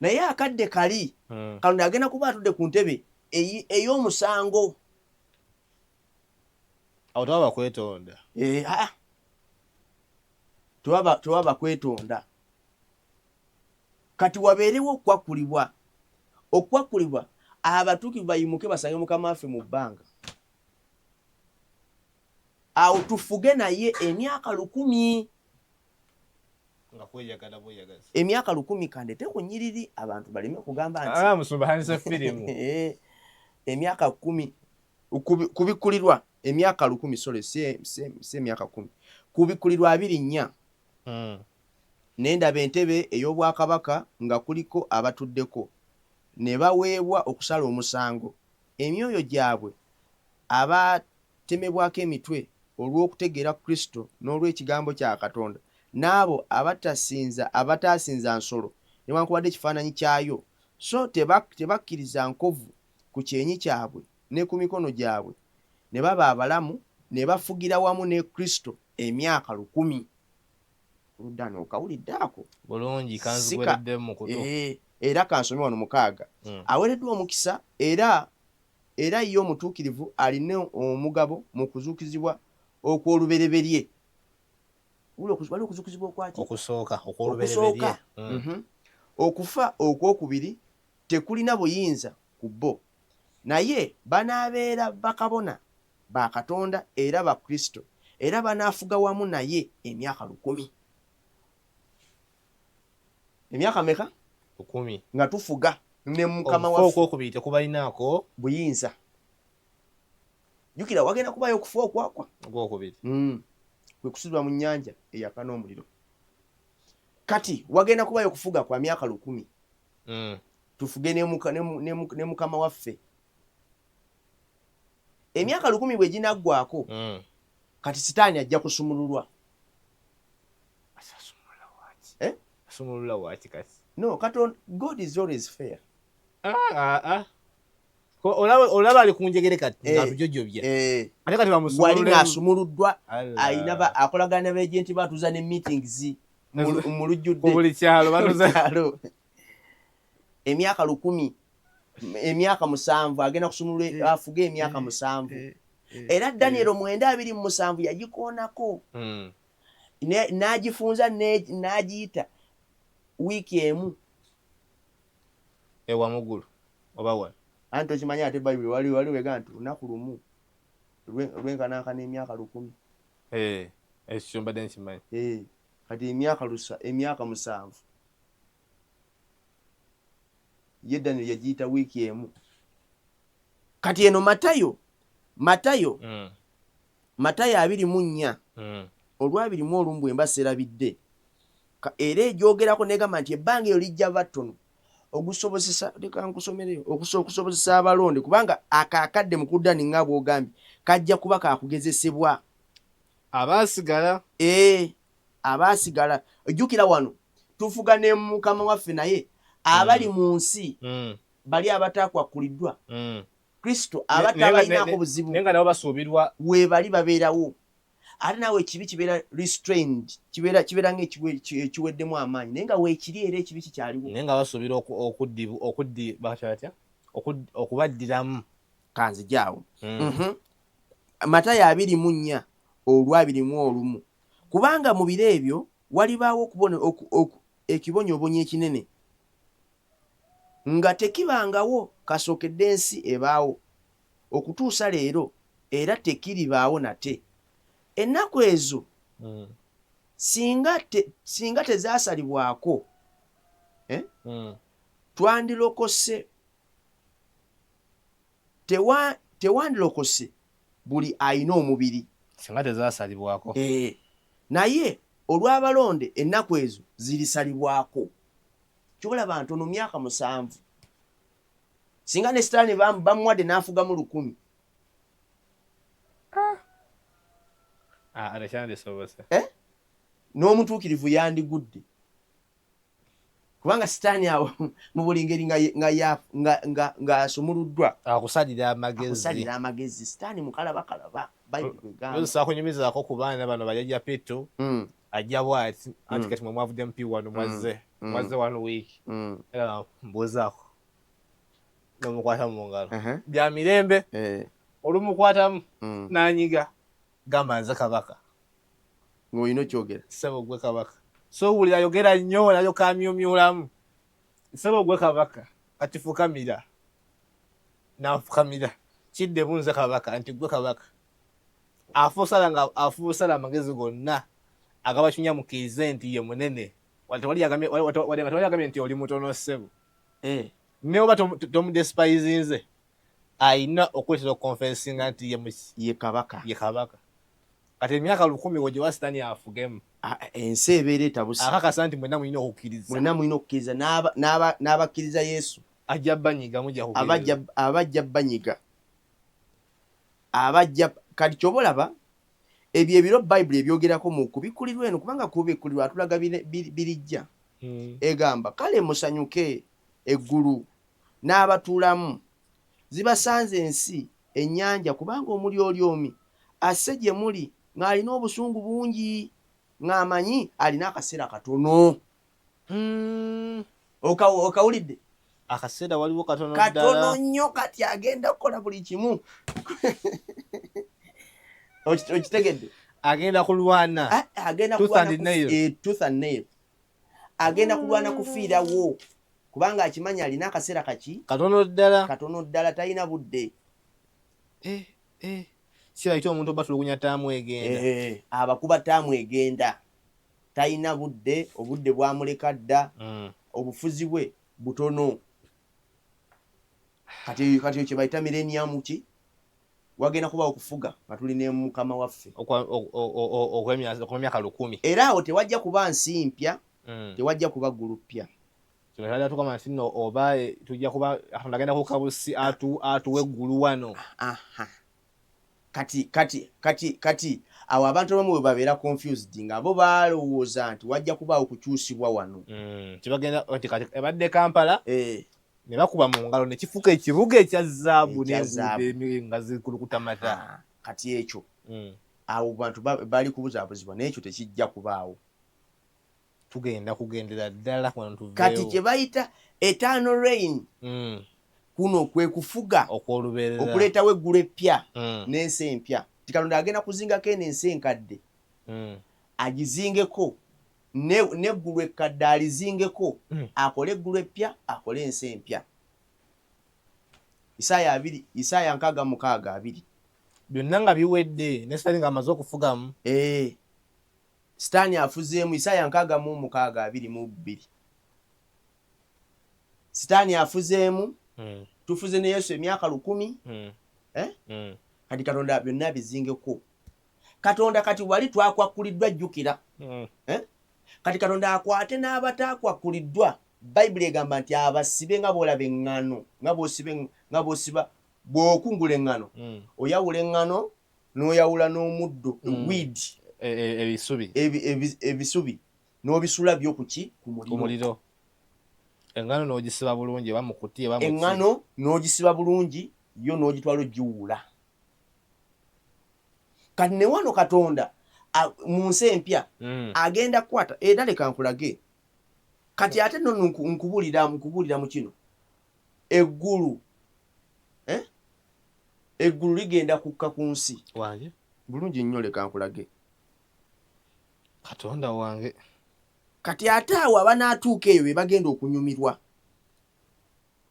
naye akadde kali Katonda agenda kuba atudde ku ntebe ey'omusango awo tewaba kwetonda tewaba kwetonda kati wabeerewo okwakulibwa abatuukivu bayimuke basange mukama waffe mu bbanga awo tufuge naye emyaka 1,000 emyaka 1,000 kandete ku nnyiriri abantu baleme kugamba nti emyaka 10 kubikkulirwa emyaka 10 sorry si emyaka 10 kubikkulirwa 24 nendaba entebe ey'obwakabaka nga kuliko abatuddeko ne baweebwa okusala omusango emyoyo gyabwe abatemebwako emitwe olw'okutegeera Kristo n'olw'ekigambo kya Katonda n'abo abataasinza nsolo newankubadde ekifaananyi kyayo so tebakkiriza nkovu ku kyenyi kyabwe ne ku mikono gyabwe ne baba abalamu ne bafugira wamu ne Kristo emyaka 10 Dani okawulidde ako bulungi kanzigweredde mu kutu era kansome wano 6 aweereddwa omukisa era ye omutuukirivu alina omugabo mu kuzuukizibwa okw'olubereberye wali okuzuukizibwa okwaki okusooka okw'olubereberye okufa okwokubiri tekulina buyinza ku bo naye banaabeera bakabona ba Katonda era ba Kristo era banaafuga wamu naye emyaka 10 emyaka meka 10 nga tufuga ne mukama waffe okwokubiri tekubalinaako buyinza jukira wagenda kubayo okufa okwakwa okwokubiri kwe kusibwa mu nnyanja eyaka n'omuliro kati wagenda kubayo okufuga kwa myaka 10 tufuge ne mukama waffe emyaka 10 bwe ginaggwako kati sitaani ajja kusumululwa asumulula waki kati no Katonda God is always fair olaba ali kunjegere kati nga tujojobya ate kati wali ng'asumuluddwa ayina akolagana n'abagenti batuza ne meetings mu lujjudde buli kyalo batuza emyaka 10 emyaka 7 agenda kusumulula afuge emyaka 7 era Daniel 9:27 yagikoonako n'agifunza n'agiyita wiiki emu ewa mugulu oba wa anti okimanyi ate Bayibuli wali wega nti lunaku lumu lwenkanankana emyaka 10 ekyo mbadde nkimanyi kati emyaka 7 ye Daniel yagiyita wiiki emu kati eno Matayo 24 olwabirimu olumu bwe mba serabidde era egyogerako negamba nti ebbanga eyo lijja batono okusobozesa abalonde kubanga akakadde mukuddani nga bw'ogambye kajja kuba kakugezesebwa abaasigala ojjukira wano tufuga ne mukama waffe naye abali mu nsi bali abataakwakuliddwa Kristo abatabayinako buzibu nenga nabo basuubirwa weebali babeerawo ate naawe ekibi kibeera restrained kibeera ng'ekiweddemu amaanyi naye nga weekiri era ekibi kikyaliwo naye nga basuubira okubaddiramu kanzijaawo Matayo 24 olw'21 kubanga mu biro ebyo walibaawo ekibonyoobonyo ekinene nga tekibangawo kasookedde ensi ebaawo okutuusa leero era tekiribaawo nate ennaku ezo singa tezaasalibwako twandirokose tewandirokose buli ayina omubiri singa tezaasalibwako naye olw'abalonde ennaku ezo zirisalibwako kyolaba ntono myaka 7 singa ne Sitaani bamuwadde n'afugamu 1,000 n'omutuukirivu yandigudde kubanga Sitaani awo mu buli ngeri ng'asumuluddwa akusalira amagezi Sitaani mukalabakalaba bayibuli kunyumizaako ku baana bano bajajja Petto ajja bw'ati anti kati mwe mwavudde mupi wano mwazze 1 week era mbuuzaako n'omukwata mu ngalo bya mirembe olumukwatamu n'anyiga gamba nze kabaka ng'olina okyogera ssebo gwe kabaka so buli ayogera nnyo nayo kamyumyulamu ssebo gwe kabaka kati fukamira n'afukamira kiddemu nze kabaka nti gwe kabaka afuusala amagezi gonna agabakinya mukiize nti ye munene watewali yagambye nti oli mutono ssebo ne oba tomudespaizinze ayina okwetera okonfensinga nti ye kabaka kati emyaka 10 wegiwa Sitaani afugemu ensi ebeera etabuse akakasa nti mwenna mulina okukkiriza n'abakkiriza Yesu ajja banyiga abajja banyiga kati kyobalaba ebyo ebiro Bayibuli ebyogerako mu kubikkulirwa eno kubanga kubikkulirwa atulaga birijja egamba kale musanyuke eggulu n'abatuulamu zibasanze ensi ennyanja kubanga omuli oli omi asse gye muli ng'alina obusungu bungi ng'amanyi alina akaseera katono okawulidde akaseera waliwo katono nnyo kati agenda kukola buli kimu okitegedde agenda kulwana tooth and nail agenda kulwana kufiirawo kubanga akimanyi alina akaseera katono ddala talina budde siraita omuntu obatulugunya taamu egenda abakuba taamu egenda talina budde obudde bwamuleka dda obufuzi bwe butono kati kye bayita millennium ki wagenda kuba okufuga nga tulina mukama waffe okw'emyaka 10 era awo tewajja kuba nsi mpya tewajja kuba ggulu ppya kyonajja tukama nti nno oba tujja kuba agenda kukabusi atuwa eggulu wano kati awo abantu abamu bwe babeera confused nga bo balowooza nti wajja kubaawo kukyusibwa wano kibagenda nti kati ebadde Kampala ne bakuba mu ngalo ne kifuuka ekibuga ekya zaabu n'enguudo nga zikulukuta mata kati ekyo awo bantu bali kubuzaabuzibwa n'ekyo tekijja kubaawo tugenda kugendera ddala wano tuveewo kati kye bayita eternal reign kuno kwe kufuga okuleetawo eggulu eppya n'ensi empya ti Katonda agenda kuzingako eno ensi enkadde agizingeko n'eggulu ekkadde alizingeko akole eggulu eppya akole ensi empya Isaaya 6:2 byonna nga biwedde ne Sitaani ng'amaze okufugamu Sitaani afuzeemu Isaaya 6:2 Sitaani afuzeemu tufuze ne Yesu emyaka 10 kati Katonda byonna bizingeko Katonda kati wali twakwakkuliddwa jjukira kati Katonda akwate n'abataakwakkuliddwa Bayibuli egamba nti abasibe nga bw'olaba eŋŋano nga bw'osiba bw'okungula eŋŋano oyawula eŋŋano n'oyawula n'omuddo weed ebisubi n'obisula byo ku muliro eŋŋano n'ogisiba bulungi eba mu kuti eŋŋano n'ogisiba bulungi yo n'ogitwala ogiwuula kati ne wano Katonda mu nsi empya agenda kukwata era leka nkulage kati ate nno nkubuulira mu kino eggulu ligenda kukka ku nsi wange bulungi nnyo leka nkulage Katonda wange kati ate awo abanaatuuka eyo be bagenda okunyumirwa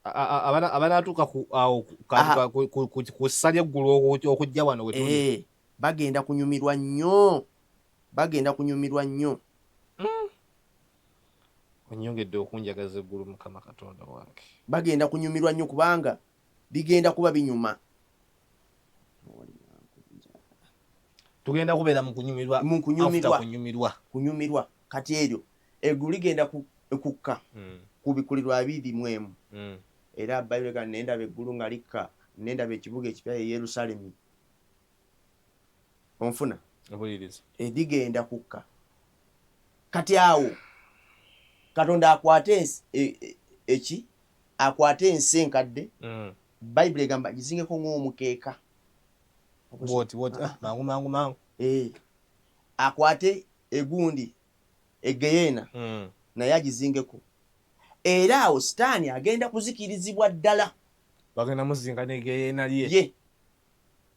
abanaatuuka ku ssa ly'eggulu okujja wano wetuli bagenda kunyumirwa nnyo onyongedde okunjagaza eggulu Mukama Katonda wange bagenda kunyumirwa nnyo kubanga bigenda kuba binyuma tugenda kubeera mu kunyumirwa kati eryo eggulu ligenda kukka ku bikulirwa 21 era Bayibuli ga nendaba eggulu nga likka nendaba ekibuga ekipya e Yerusalemu onfuna obuliriza ligenda kukka kati awo Katonda akwate akwate ensi enkadde Bayibuli egamba gizingeko ng'omukeeka mangu akwate egundi egeyeena naye agizingeko era awo Sitaani agenda kuzikirizibwa ddala bagenda muzinga negeyeena ye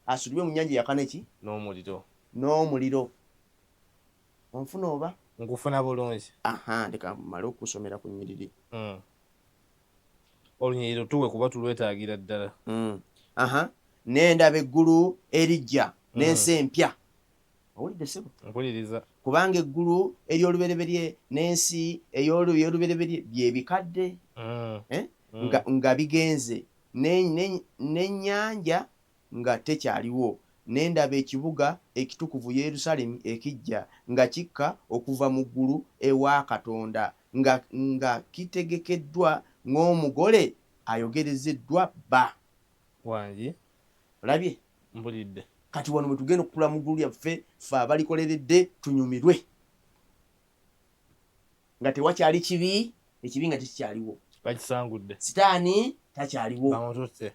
asulibwe mu nnyanja yakaneki n'omuliro onfuna oba nkufuna bulungi ndeka mmale okusomera ku nnyiriri olunyiriri tuwe kuba tulwetaagira ddala nendaba eggulu erijja n'ensi empya owulidde sebo mpuliriza kubanga eggulu ery'olubereberye n'ensi ey'olubereberye byebikadde nga bigenze n'ennyanja nga tekyaliwo nendaba ekibuga ekitukuvu Yerusalemu ekijja nga kikka okuva mu ggulu ewa Katonda nga kitegekeddwa ng'omugole ayogerezeddwa bba wangi olabye mpulidde kati wano bwe tugenda okutula mu ggulu lyaffe ffe abalikoleredde tunyumirwe nga tewakyali kibi ekibi nga tekikyaliwo bakisangudde Sitaani takyaliwo bamututte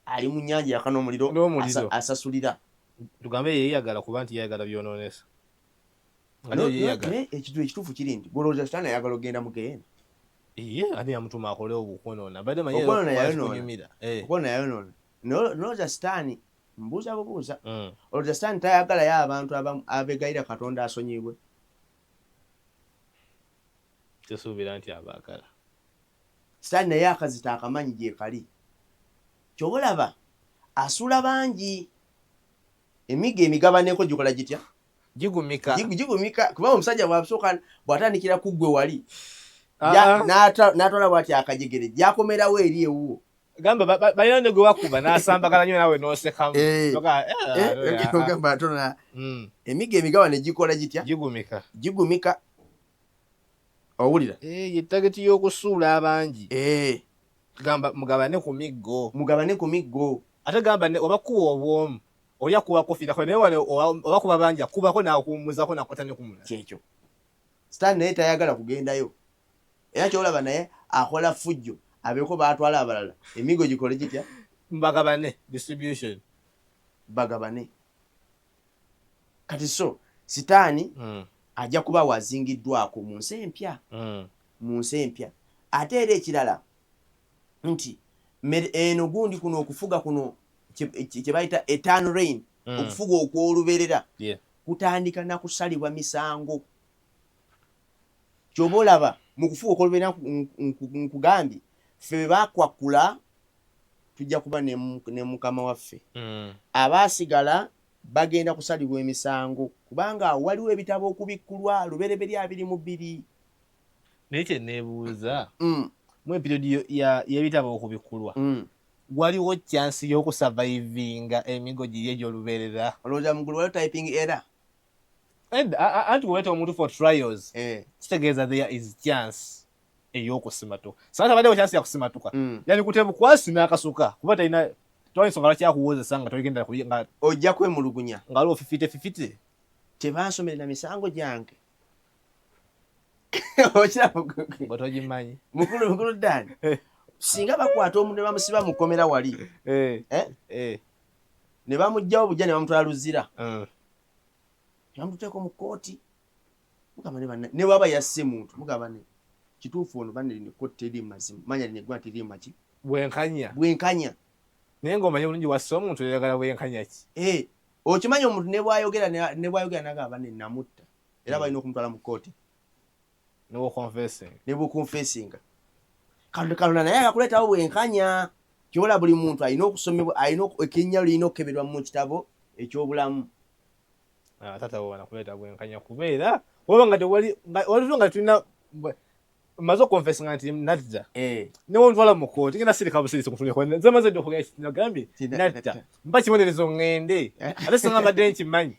ali mu nnyanja yakana omuliro asasulira tugambe yeyagala kuba nti yayagala byonoonesa ekitu ekituufu kiri nti gwolowooza Sitaani ayagala ogenda mu geyeena ani yamutuma akole obukwonoona badde okwonoona yayonoona nolowooza Sitaani mbuuza bubuuza olowooza Sitaani tayagalayo abantu abegayira Katonda asonyibwe tesuubira nti abaagala Sitaani naye akazita akamanyi gye kali kyoba olaba asula bangi emiga emigabaneko gikola gitya gigumika kubanga omusajja bw'atandikira ku ggwe wali n'atwala bw'ati akajegere gyakomerawo eri ewuwo gamba balina ne gwe wakuba n'asambagala nnyo naawe n'osekamu emiga emigabane gikola gitya gigumika owulira yettageti y'okusuula abangi gamba mugabane ku miggo ate gamba oba kuwa obwomu olya kuba kofirako naye wale oba kuba bangi akubako n'akuwummuzako n'akwata ne kumula kyekyo Sitaani naye tayagala kugendayo era kyolaba naye akola fujjo abeeko baatwala abalala emigo gikole gitya bagabane distribution bagabane kati so Sitaani ajja kuba wazingiddwako mu nsi empya ate era ekirala nti eno gundi kuno okufuga kuno kye bayita eternal reign okufuga okw'olubeerera kutandika na kusalibwa misango kyoba olaba mu kufuga okw'olubeerera nkugambye ffe bwe bakwakula tujja kuba ne Mukama waffe abaasigala bagenda kusalibwa emisango kubanga waliwo ebitabo okubikkulwa lubereberye 22 naye kye neebuuza mu epirodi y'ebitabo okubikkulwa waliwo chansi y'okusavaivinga emigo giri egy'olubeerera olowooza mugulu waliwo typing error anti bweleeta omuntu for trials kitegeeza there is chance ey'okusimatuka sanga tabaddewo chance yakusimatuka yani kutebukwasi n'akasuka kuba talina twansonga lwakyakuwozesa nga toligenda nga ojja kwemulugunya nga waliwo fifite tebansomerera misango gyange nga togimanyi mukulu Ddaani singa bakwata omuntu ne bamusiba mu kkomera wali ne bamugjawo bujja ne bamutwala Luzira ne bamuteeka mu kkooti mugamba ne waba yasse muntu mugamba ne kituufu ono banne ne kkooti teri mazima manya ne gwa teri maki bwenkanya naye ng'omanya bulungi wasse omuntu oyagala bwenkanya ki okimanya omuntu ne bwayogera n'agamba ne namutta era balina okumutwala mu kkooti ne bw'okonfesinga Kalonda naye akakuleetawo bwenkanya kyobola buli muntu alina okusomebwa alina ekinnya lirina okukeberwa mu kitabo eky'obulamu taata wo banakuleeta bwenkanya kubeera oba nga waliwo nga tulina maze okonfesinga nti natta newontwala mu kkooti ngenda sirika busirisi kutuleko nze maze dde okugenda nagambye natta mpa kibonerezo ŋŋende ate singa mbadde nkimanyi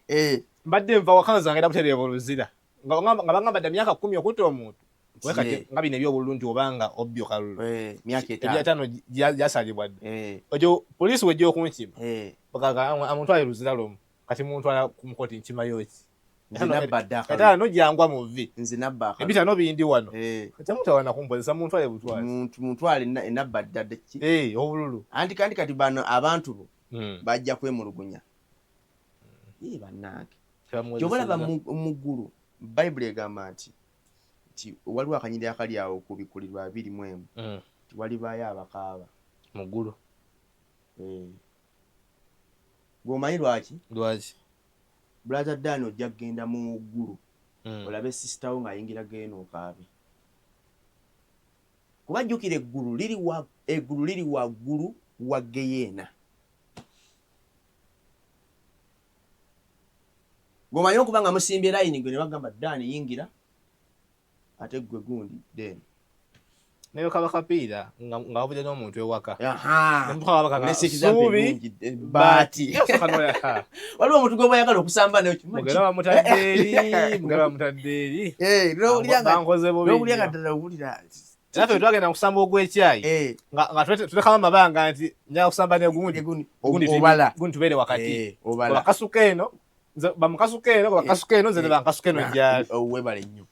mbadde nva waka zange nda kutereera Luzira nga banga mbadde myaka 10 okutta omuntu kati nga bino ebyobulungi obanga obbyo kalulu ebyataano gyasalibwa dde ekyo poliisi wejja okunkima amuntwale Luzira lomu kati muntwala ku mukoti nkimayo ki etaano gyangwa mu vvi ebitaano bindi wano temutawana kumpozesa muntwale butwale muntwale enabba ddadde ki obululu anti kandi kati bano abantu bo bajja kwemulugunya bannange kyobalaba mu ggulu bayibuli egamba nti waliwo akanyiri akali awo ku bikulirwa 21 tiwalibaayo abakaaba mu ggulu gwomanyi lwaki Brother Dan ojja kugenda mu ggulu olabe sister wo ng'ayingira geno okaabe kuba jjukira eggulu liri waggulu wa Geyeena gwomanyi okuba nga musimbye layini gwe ne bagamba Dan yingira ate gwe gundi then nayo kaba kapiira nga wabudde n'omuntu ewaka baati waliwo omuntu gwe bayagala okusamba nayo mugera bamutadde eri n'owulira ddala owulira naffe twagenda kusamba ogw'ekyayi nga tulekamu amabanga nti njala kusamba negundi tubeere wakati bakasuka eno bamukasuka eno bakasuka eno nze ne bankasuka eno gyali webale nnyo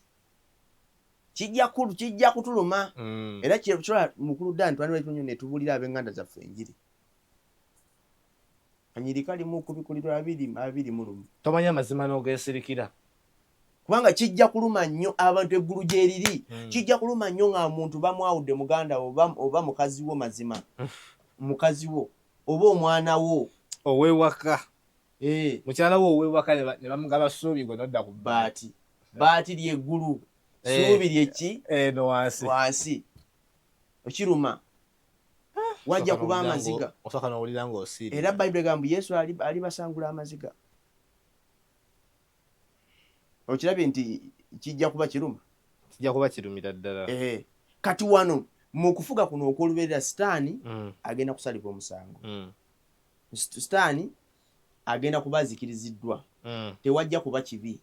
kijja kutuluma era kyola mukulu Dan twanira ne tubulira ab'enganda zaffe enjiri kanyiri kalimu kubikulirwa 20 tomanya amazima n'ogeesirikira kubanga kijja kuluma nnyo abantu eggulu gye liri kijja kuluma nnyo nga muntu bamwawudde muganda oba mukazi wo mazima mukazi wo oba omwana wo owewaka mukyala wo owewaka ne bamugaba Suubi gwe nodda ku baati lyeggulu Suubi lyeki eno wansi okiruma wajja kuba amaziga osooka n'owulira ng'osiiri era Bayibuli egamba Yesu alibasangula amaziga okirabye nti kijja kuba kirumira ddala kati wano mu kufuga kuno okw'olubeerera Sitaani agenda kusalibwa omusango Sitaani agenda kuba azikiriziddwa tewajja kuba kibi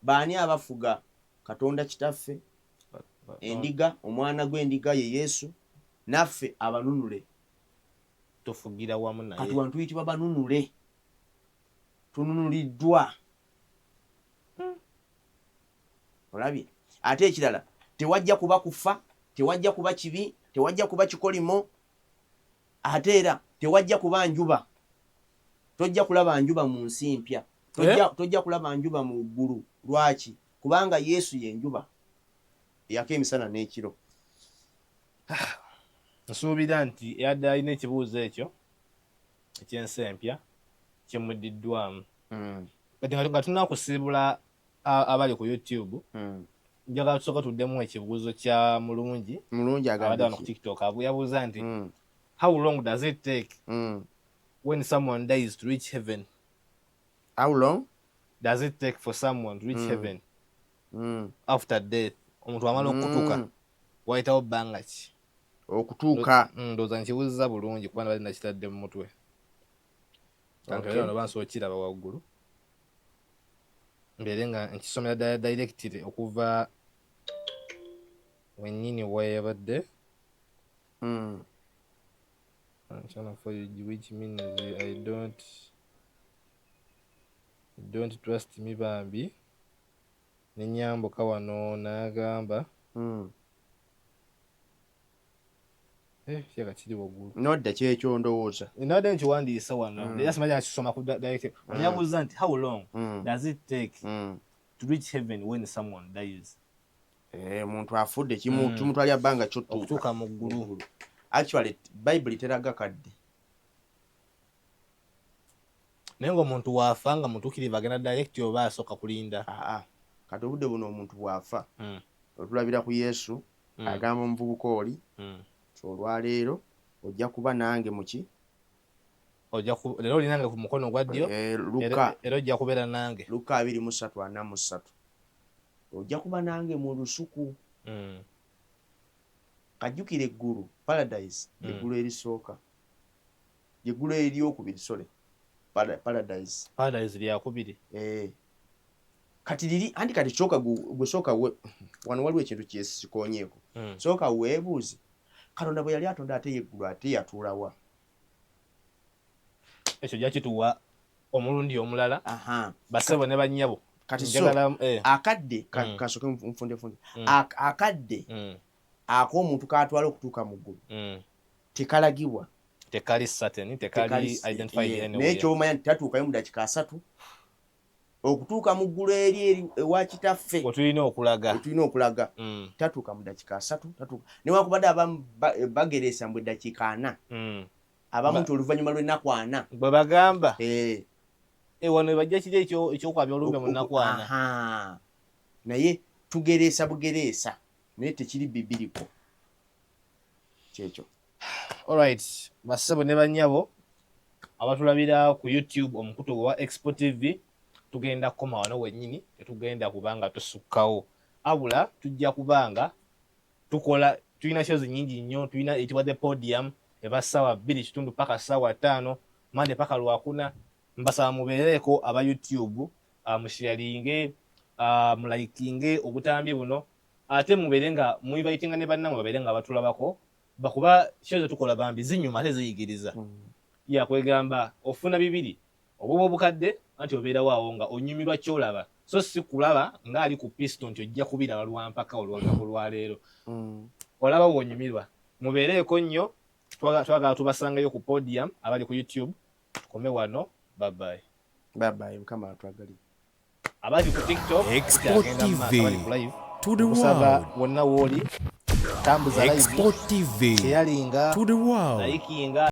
baani abafuga Katonda kitaffe endiga omwana gw'endiga ye Yesu naffe abanunule tufugira wamu naye kati wantu tuyitibwa banunule tununuliddwa olabye ate ekirala tewajja kuba kufa tewajja kuba kibi tewajja kuba kikolimo ate era tewajja kuba njuba tojja kulaba njuba mu nsi mpya tojja kulaba njuba mu ggulu lwaki kubanga Yesu yenjuba yako emisana n'ekiro nsuubira nti yadde alina ekibuuzo ekyo ekyensi empya kimuddiddwamu kati nga tunakusiibula abali ku YouTube njagala tusooka tuddemu ekibuuzo kya mulungi abadde wano ku TikTok yabuuza nti how long does it take when someone dies to reach heaven? How long does it take for someone to reach heaven after death? Omuntu amala okutuuka wayitawo bbanga ki okutuuka ndowooza nkibuuziza bulungi kuba nabadde nakitadde mu mutwe kanti bansobola kiraba waggulu mbeere nga nkisomera ddala directly okuva wennyini wayabadde which means I don't trust me bambi nenyambuka wano n'agamba Kyeka kiri waggulu. Nodda kyekyo ndowooza. Nodda nkiwandiisa wano. Era simanyi akisoma ku direct. Onyabuuza nti how long does it take to reach heaven when someone dies? Muntu afudde kimutwalya bbanga okutuuka mu ggulu. Actually Bible teraga kadde. Naye ng'omuntu waafa nga mutuukirivu agenda direct oba asooka kulinda? Kati obudde buno omuntu bw'afa otulabira ku Yesu agamba omuvubuka oli olwaleero ojja kuba nange muki leero oli nange ku mukono gwa ddyo era ojja kubeera nange. Luka 23:43 ojja kuba nange mu lusuku. Kajjukira eggulu paradise eggulu erisooka eggulu eryokubiri paradise lyakubiri. Kati liri anti kati kyokka gwe sooka wano waliwo ekintu kyesikonyeeko. Sooka weebuuze Katonda bwe yali atonda ate yeggulu ate yatuulawa. Ekyo jakituwa omulundi omulala. Bassebo ne bannyabo. Kati akadde kasooke nfundefunde akadde ak'omuntu kaatwala okutuuka mu ggulu tekalagibwa, tekali certain, tekali identified anywhere. Naye ky'omanya nti tatuukayo mu dakiika 3 okutuuka mu ggulu eri ewa kitaffe tulina okulaga. Tatuuka mu dakiika 3 newankubadde abamu bagereesa mbwe dakiika 4 abamu nti oluvannyuma lw'ennaku 4 bwe bagamba wano bajja kiri ekyokwabya olumbe mu nnaku 4 naye tugereesa bugereesa naye tekiri bibiriko kyekyo. Alright, bassebo ne bannyabo abatulabira ku YouTube omukutu wa Expo TV, tugenda kukoma wano wennyini, tetugenda kubanga tusukkawo, abula tujja kubanga tukola, tulina shows nyingi nnyo. Tulina ekitibwa The Podium eba ssaawa 2 paka ssaawa 5 Monday paka Lwakuna. Mbasaba mubeereko aba YouTube musharinge mulaikinge obutambi buno, ate mubeere nga muinvitinga ne bannamwe babeere nga batulabako, bakuba shows tukola bambi zinyuma ate ziyigiriza. Yakwegamba ofuna bibiri obuba obukadde anti obeerawo awo nga onyumirwa kyolaba, so si kulaba nga ali ku pisto nti ojja kubiraba lwampaka olwagabo lwaleero. Olaba wonyumirwa. Mubeereko nnyo, twagala tubasangayo ku Podium abali ku YouTube. Tukome wano, bye bye. Mukama atwagalire. Abali ku TikTok, Expo TV to the world. Wonna woli tambuza live. Expo TV sharinga to the world. Likinga.